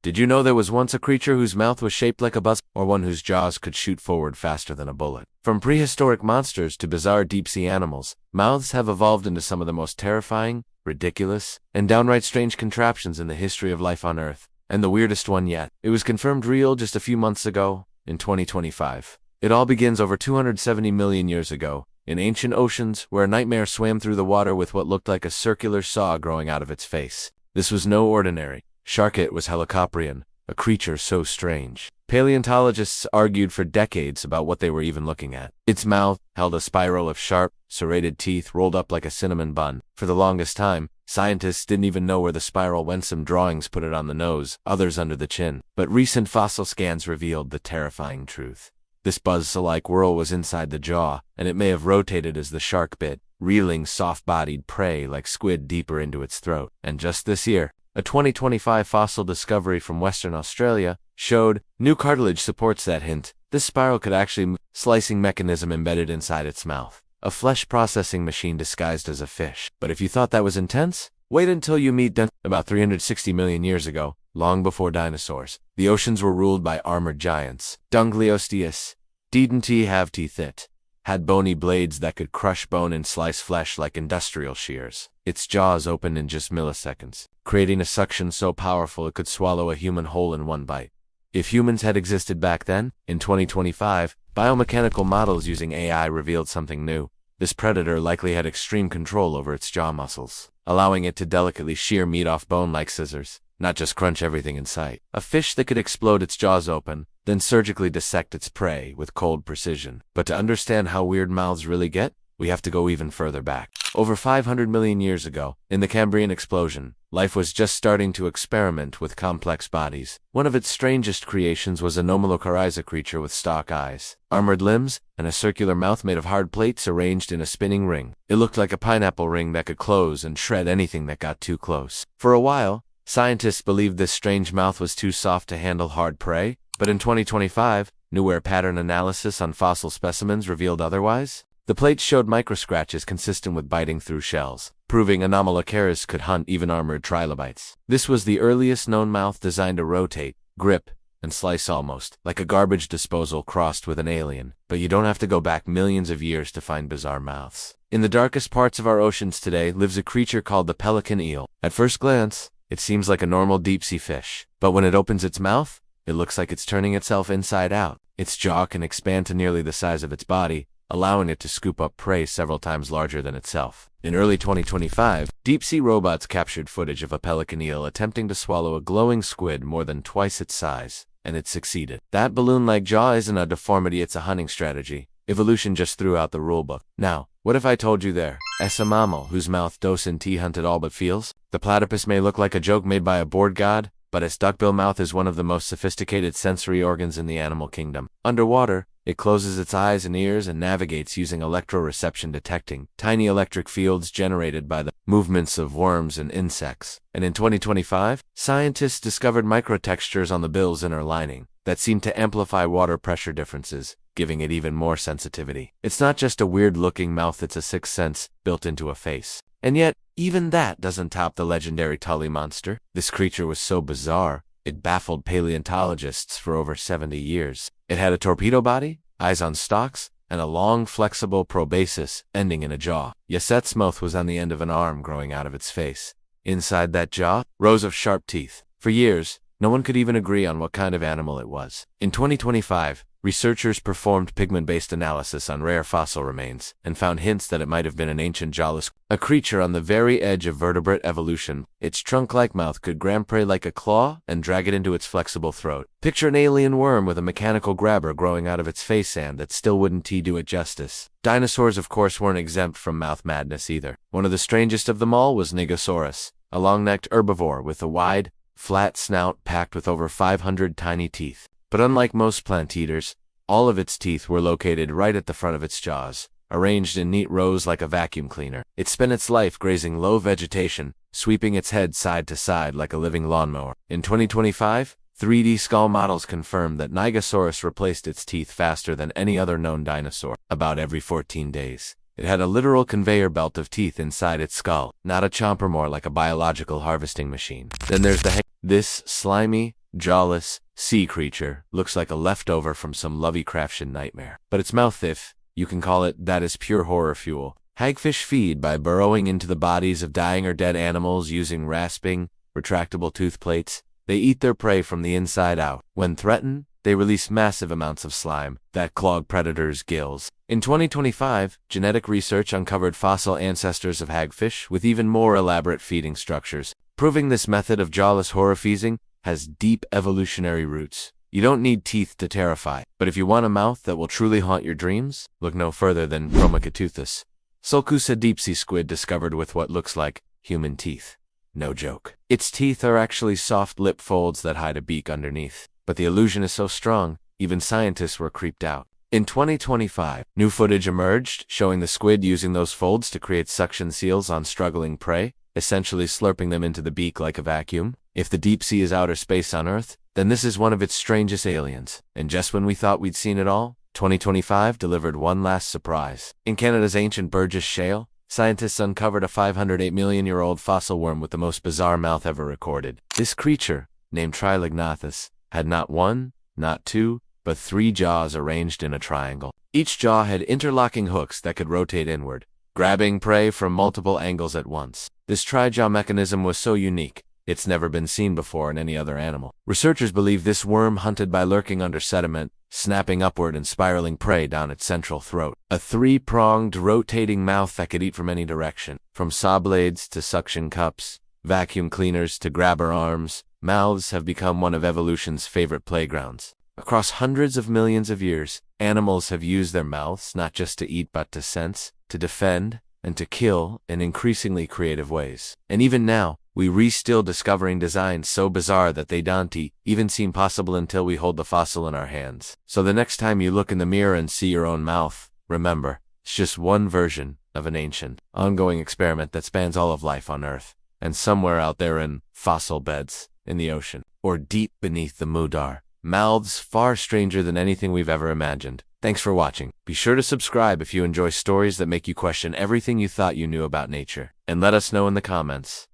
Did you know there was once a creature whose mouth was shaped like a buzz, or one whose jaws could shoot forward faster than a bullet? From prehistoric monsters to bizarre deep-sea animals, mouths have evolved into some of the most terrifying, ridiculous, and downright strange contraptions in the history of life on Earth. And the weirdest one yet. It was confirmed real just a few months ago, in 2025. It all begins over 270 million years ago, in ancient oceans, where a nightmare swam through the water with what looked like a circular saw growing out of its face. This was no ordinary shark. It was Helicoprion, a creature so strange. Paleontologists argued for decades about what they were even looking at. Its mouth held a spiral of sharp, serrated teeth rolled up like a cinnamon bun. For the longest time, scientists didn't even know where the spiral went. Some drawings put it on the nose, others under the chin. But recent fossil scans revealed the terrifying truth. This buzzsaw-like whirl was inside the jaw, and it may have rotated as the shark bit, reeling soft-bodied prey like squid deeper into its throat. And just this year, a 2025 fossil discovery from Western Australia showed new cartilage supports that hint. This spiral could actually move, slicing mechanism embedded inside its mouth. A flesh processing machine disguised as a fish. But if you thought that was intense, wait until you meet about 360 million years ago, long before dinosaurs. The oceans were ruled by armored giants. Dungliosteus didn't have teeth. It had bony blades that could crush bone and slice flesh like industrial shears. Its jaws opened in just milliseconds, creating a suction so powerful it could swallow a human whole in one bite. If humans had existed back then, in 2025, biomechanical models using AI revealed something new. This predator likely had extreme control over its jaw muscles, allowing it to delicately shear meat off bone like scissors, not just crunch everything in sight. A fish that could explode its jaws open, then surgically dissect its prey with cold precision. But to understand how weird mouths really get, we have to go even further back. Over 500 million years ago, in the Cambrian explosion, life was just starting to experiment with complex bodies. One of its strangest creations was a Nomalocaryza creature with stalk eyes, armored limbs, and a circular mouth made of hard plates arranged in a spinning ring. It looked like a pineapple ring that could close and shred anything that got too close. For a while, scientists believed this strange mouth was too soft to handle hard prey, but in 2025, new wear pattern analysis on fossil specimens revealed otherwise. The plates showed microscratches consistent with biting through shells, proving Anomalocaris could hunt even armored trilobites. This was the earliest known mouth designed to rotate, grip, and slice almost like a garbage disposal crossed with an alien. But you don't have to go back millions of years to find bizarre mouths. In the darkest parts of our oceans today lives a creature called the pelican eel. At first glance, it seems like a normal deep-sea fish, but when it opens its mouth, it looks like it's turning itself inside out. Its jaw can expand to nearly the size of its body, allowing it to scoop up prey several times larger than itself. In early 2025, deep-sea robots captured footage of a pelican eel attempting to swallow a glowing squid more than twice its size, and it succeeded. That balloon-like jaw isn't a deformity, it's a hunting strategy. Evolution just threw out the rulebook. Now, what if I told you there is a mammal whose mouth doesn't hunted all but feels? The platypus may look like a joke made by a bored god, but its duckbill mouth is one of the most sophisticated sensory organs in the animal kingdom. Underwater, it closes its eyes and ears and navigates using electroreception, detecting tiny electric fields generated by the movements of worms and insects. And in 2025, scientists discovered microtextures on the bill's inner lining that seem to amplify water pressure differences, giving it even more sensitivity. It's not just a weird-looking mouth, it's a sixth sense built into a face. And yet, even that doesn't top the legendary Tully monster. This creature was so bizarre, it baffled paleontologists for over 70 years. It had a torpedo body, eyes on stalks, and a long, flexible proboscis ending in a jaw. Its mouth was on the end of an arm growing out of its face. Inside that jaw, rows of sharp teeth. For years, no one could even agree on what kind of animal it was. In 2025, researchers performed pigment-based analysis on rare fossil remains and found hints that it might have been an ancient jawless, a creature on the very edge of vertebrate evolution. Its trunk-like mouth could grab prey like a claw and drag it into its flexible throat. Picture an alien worm with a mechanical grabber growing out of its face, and that still wouldn't do it justice. Dinosaurs, of course, weren't exempt from mouth madness either. One of the strangest of them all was Nigosaurus, a long-necked herbivore with a wide, flat snout packed with over 500 tiny teeth. But unlike most plant eaters, all of its teeth were located right at the front of its jaws, arranged in neat rows like a vacuum cleaner. It spent its life grazing low vegetation, sweeping its head side to side like a living lawnmower. In 2025, 3D skull models confirmed that Nigosaurus replaced its teeth faster than any other known dinosaur, about every 14 days. It had a literal conveyor belt of teeth inside its skull, not a chomper, more like a biological harvesting machine. Then there's the This slimy, jawless, sea creature, looks like a leftover from some Lovecraftian nightmare. But its mouth, if you can call it that, is pure horror fuel. Hagfish feed by burrowing into the bodies of dying or dead animals using rasping, retractable tooth plates. They eat their prey from the inside out. When threatened, they release massive amounts of slime that clog predators' gills. In 2025, genetic research uncovered fossil ancestors of hagfish with even more elaborate feeding structures, proving this method of jawless horror feeding has deep evolutionary roots. You don't need teeth to terrify, but if you want a mouth that will truly haunt your dreams, look no further than Promachiteuthis, sulcusa deep-sea squid discovered with what looks like human teeth. No joke. Its teeth are actually soft lip folds that hide a beak underneath. But the illusion is so strong, even scientists were creeped out. In 2025, new footage emerged showing the squid using those folds to create suction seals on struggling prey, essentially slurping them into the beak like a vacuum. If the deep sea is outer space on Earth, then this is one of its strangest aliens. And just when we thought we'd seen it all, 2025 delivered one last surprise. In Canada's ancient Burgess Shale, scientists uncovered a 508-million-year-old fossil worm with the most bizarre mouth ever recorded. This creature, named Trilognathus, had not one, not two, but three jaws arranged in a triangle. Each jaw had interlocking hooks that could rotate inward, grabbing prey from multiple angles at once. This tri-jaw mechanism was so unique, it's never been seen before in any other animal. Researchers believe this worm hunted by lurking under sediment, snapping upward and spiraling prey down its central throat. A three-pronged, rotating mouth that could eat from any direction. From saw blades to suction cups, vacuum cleaners to grabber arms, mouths have become one of evolution's favorite playgrounds. Across hundreds of millions of years, animals have used their mouths not just to eat but to sense, to defend, and to kill in increasingly creative ways. And even now, we're still discovering designs so bizarre that they don't even seem possible until we hold the fossil in our hands. So the next time you look in the mirror and see your own mouth, remember, it's just one version of an ancient, ongoing experiment that spans all of life on Earth, and somewhere out there in fossil beds, in the ocean, or deep beneath the Mudar. Mouths far stranger than anything we've ever imagined. Thanks for watching. Be sure to subscribe if you enjoy stories that make you question everything you thought you knew about nature. And let us know in the comments,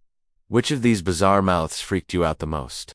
which of these bizarre mouths freaked you out the most?